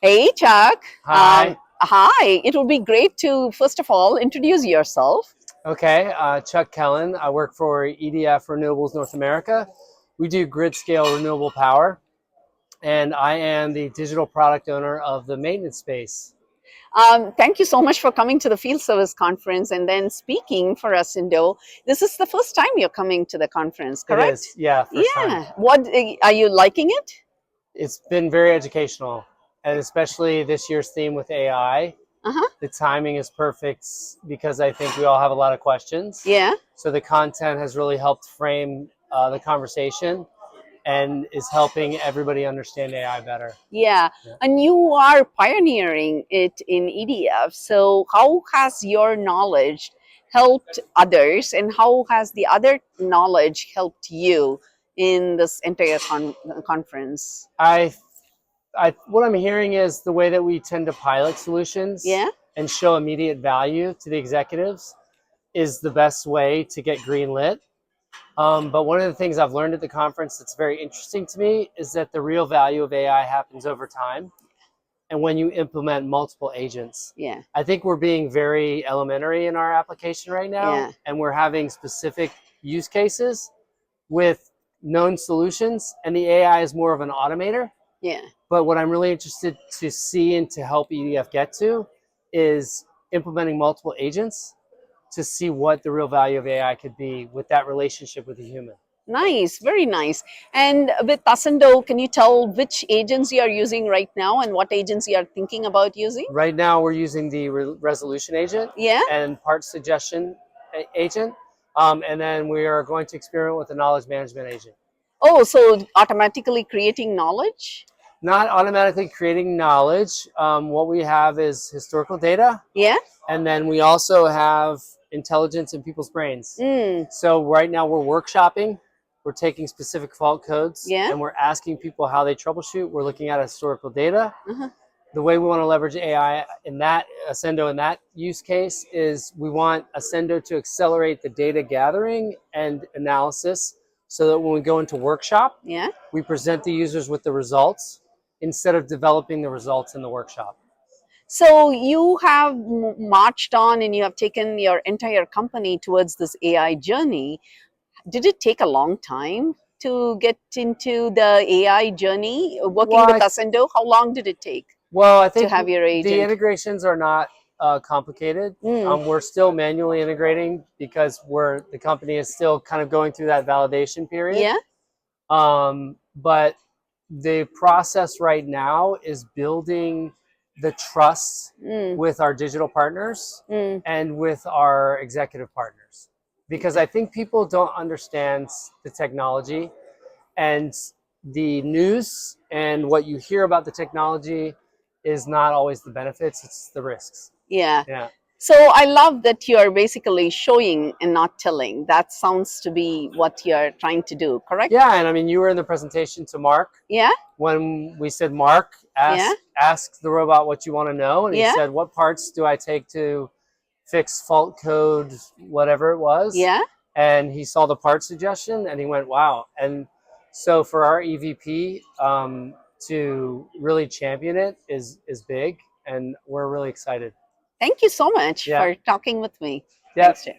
Hey, Chuck. Hi. Hi. It would be great to, first of all, introduce yourself. Okay, Chuck Kellen. I work for EDF Renewables North America. We do grid scale renewable power, and I am the digital product owner of the maintenance space. Thank you so much for coming to the Field Service Conference and then speaking for Ascendo. This is the first time you're coming to the conference, It correct? is, yeah, first time. Yeah. What are you liking it? It's been very educational, and especially this year's theme with AI. Uh-huh. The timing is perfect because I think we all have a lot of questions. Yeah. So the content has really helped frame the conversation and is helping everybody understand AI better. Yeah. Yeah. And you are pioneering it in EDF. So how has your knowledge helped others and how has the other knowledge helped you in this entire conference? What I'm hearing is the way that we tend to pilot solutions Yeah. and show immediate value to the executives is the best way to get green lit. But one of the things I've learned at the conference that's very interesting to me is that the real value of AI happens over time and when you implement multiple agents. Yeah. I think we're being very elementary in our application right now, Yeah. and we're having specific use cases with known solutions, and the AI is more of an automator. Yeah. But what I'm really interested to see and to help EDF get to is implementing multiple agents to see what the real value of AI could be with that relationship with a human. Nice, very nice. And with Ascendo, can you tell which agents you are using right now and what agents you are thinking about using? Right now, we're using the resolution agent Yeah. and part suggestion agent. And then we are going to experiment with the knowledge management agent. Oh, so automatically creating knowledge? Not automatically creating knowledge. What we have is historical data. Yeah. And then we also have intelligence in people's brains. Mm. So right now we're workshopping. We're taking specific fault codes Yeah. and we're asking people how they troubleshoot. We're looking at historical data. Uh-huh. The way we want to leverage AI in that Ascendo in that use case is we want Ascendo to accelerate the data gathering and analysis so that when we go into workshop, Yeah. we present the users with the results instead of developing the results in the workshop. So you have marched on and you have taken your entire company towards this AI journey. Did it take a long time to get into the AI journey working with Well, Ascendo? How long did it take I to think have your the agent? integrations are not complicated. Mm. We're still manually integrating because the company is still kind of going through that validation period. Yeah. But the process right now is building the trust Mm. with our digital partners Mm. and with our executive partners. Because I think people don't understand the technology and the news and what you hear about the technology is not always the benefits, it's the risks. Yeah. Yeah. So I love that you're basically showing and not telling. That sounds to be what you're trying to do, correct? Yeah, and I mean, you were in the presentation to Mark. Yeah. When we said, Mark, ask the robot what you want to know. And he said, what parts do I take to fix fault code, whatever it was? Yeah. And he saw the part suggestion and he went, wow. And so for our EVP to really champion it is big. And we're really excited. Thank you so much Yeah. for talking with me. Yeah. Thanks, Jay.